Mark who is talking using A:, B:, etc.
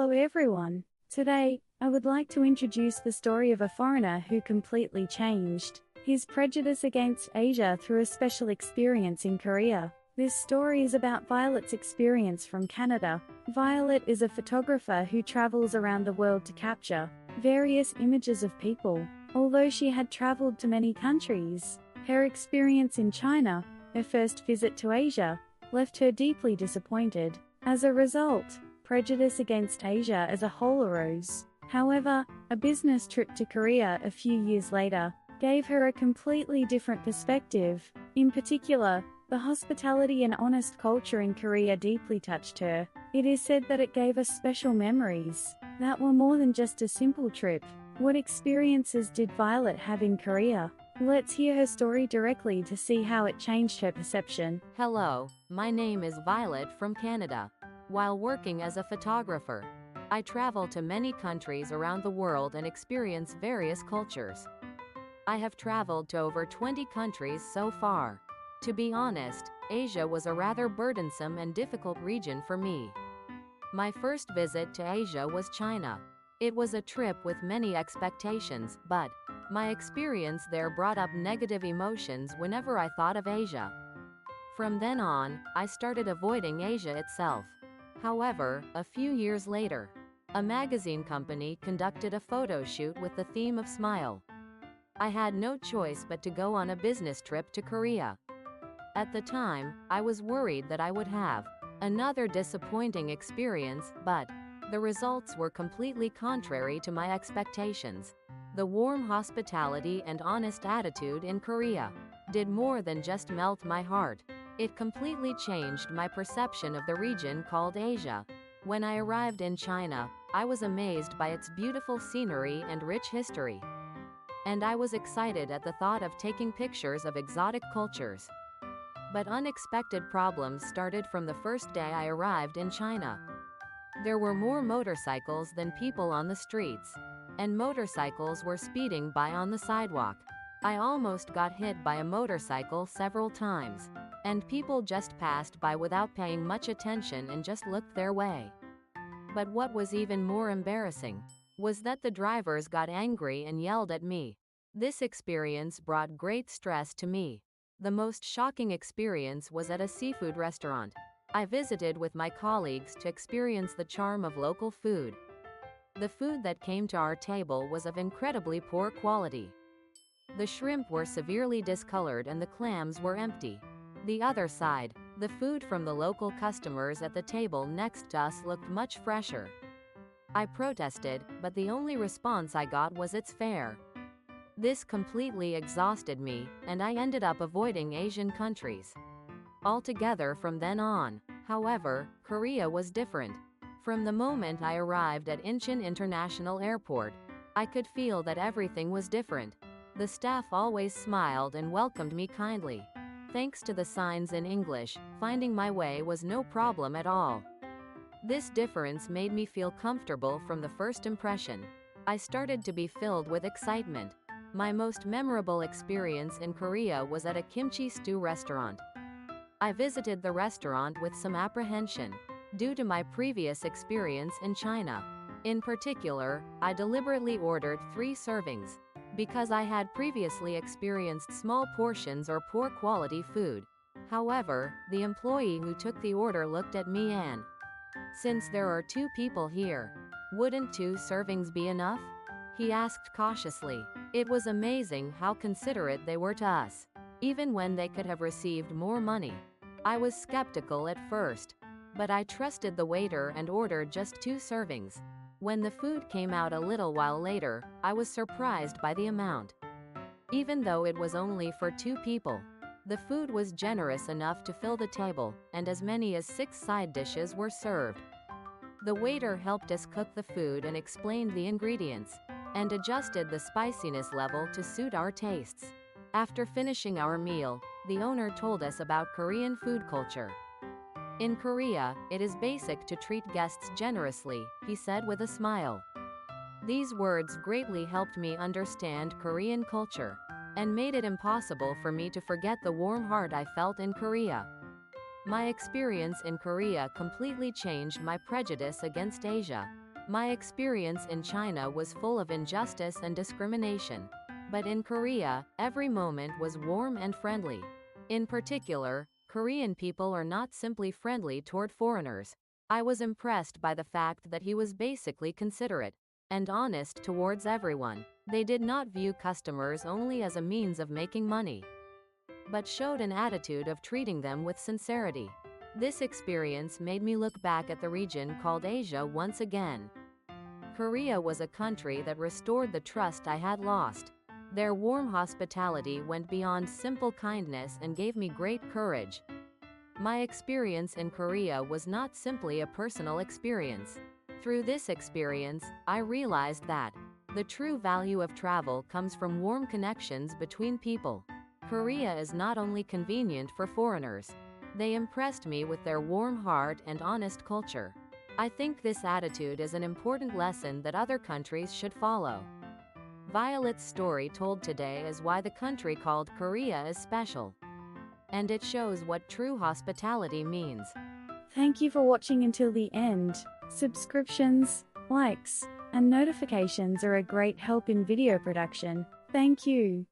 A: Hello everyone. Today, I would like to introduce the story of a foreigner who completely changed his prejudice against Asia through a special experience in Korea. This story is about Violet's experience from Canada. Violet is a photographer who travels around the world to capture various images of people. Although she had traveled to many countries, her experience in China, her first visit to Asia, left her deeply disappointed. As a result, prejudice against Asia as a whole arose. However, a business trip to Korea a few years later gave her a completely different perspective. In particular, the hospitality and honest culture in Korea deeply touched her. It is said that it gave us special memories that were more than just a simple trip. What experiences did Violet have in Korea? Let's hear her story directly to see how it changed her perception.
B: Hello, my name is Violet from Canada. While working as a photographer, I travel to many countries around the world and experience various cultures. I have traveled to over 20 countries so far. To be honest, Asia was a rather burdensome and difficult region for me. My first visit to Asia was China. It was a trip with many expectations, but my experience there brought up negative emotions whenever I thought of Asia. From then on, I started avoiding Asia itself. However, a few years later, a magazine company conducted a photo shoot with the theme of Smile. I had no choice but to go on a business trip to Korea. At the time, I was worried that I would have another disappointing experience, but the results were completely contrary to my expectations. The warm hospitality and honest attitude in Korea did more than just melt my heart. It completely changed my perception of the region called Asia. When I arrived in China, I was amazed by its beautiful scenery and rich history. And I was excited at the thought of taking pictures of exotic cultures. But unexpected problems started from the first day I arrived in China. There were more motorcycles than people on the streets, and motorcycles were speeding by on the sidewalk. I almost got hit by a motorcycle several times, and people just passed by without paying much attention and just looked their way. But what was even more embarrassing was that the drivers got angry and yelled at me. This experience brought great stress to me. The most shocking experience was at a seafood restaurant. I visited with my colleagues to experience the charm of local food. The food that came to our table was of incredibly poor quality. The shrimp were severely discolored and the clams were empty. The other side, the food from the local customers at the table next to us looked much fresher. I protested, but the only response I got was "It's fair." This completely exhausted me, and I ended up avoiding Asian countries altogether from then on. However, Korea was different. From the moment I arrived at Incheon International Airport, I could feel that everything was different. The staff always smiled and welcomed me kindly. Thanks to the signs in English, finding my way was no problem at all. This difference made me feel comfortable from the first impression. I started to be filled with excitement. My most memorable experience in Korea was at a kimchi stew restaurant. I visited the restaurant with some apprehension due to my previous experience in China. In particular, I deliberately ordered 3 servings because I had previously experienced small portions or poor quality food. However, the employee who took the order looked at me and, "Since there are 2 people here, wouldn't 2 servings be enough?" he asked cautiously. It was amazing how considerate they were to us, even when they could have received more money. I was skeptical at first, but I trusted the waiter and ordered just 2 servings. When the food came out a little while later, I was surprised by the amount. Even though it was only for 2 people, the food was generous enough to fill the table, and as many as 6 side dishes were served. The waiter helped us cook the food and explained the ingredients, and adjusted the spiciness level to suit our tastes. After finishing our meal, the owner told us about Korean food culture. In Korea, it is basic to treat guests generously, he said with a smile. These words greatly helped me understand Korean culture, and made it impossible for me to forget the warm heart I felt in Korea. My experience in Korea completely changed my prejudice against Asia. My experience in China was full of injustice and discrimination. But in Korea, every moment was warm and friendly. In particular, Korean people are not simply friendly toward foreigners. I was impressed by the fact that he was basically considerate and honest towards everyone. They did not view customers only as a means of making money, but showed an attitude of treating them with sincerity. This experience made me look back at the region called Asia once again. Korea was a country that restored the trust I had lost. Their warm hospitality went beyond simple kindness and gave me great courage. My experience in Korea was not simply a personal experience. Through this experience, I realized that the true value of travel comes from warm connections between people. Korea is not only convenient for foreigners. They impressed me with their warm heart and honest culture. I think this attitude is an important lesson that other countries should follow. Violet's story told today is why the country called Korea is special. And it shows what true hospitality means.
A: Thank you for watching until the end. Subscriptions, likes, and notifications are a great help in video production. Thank you.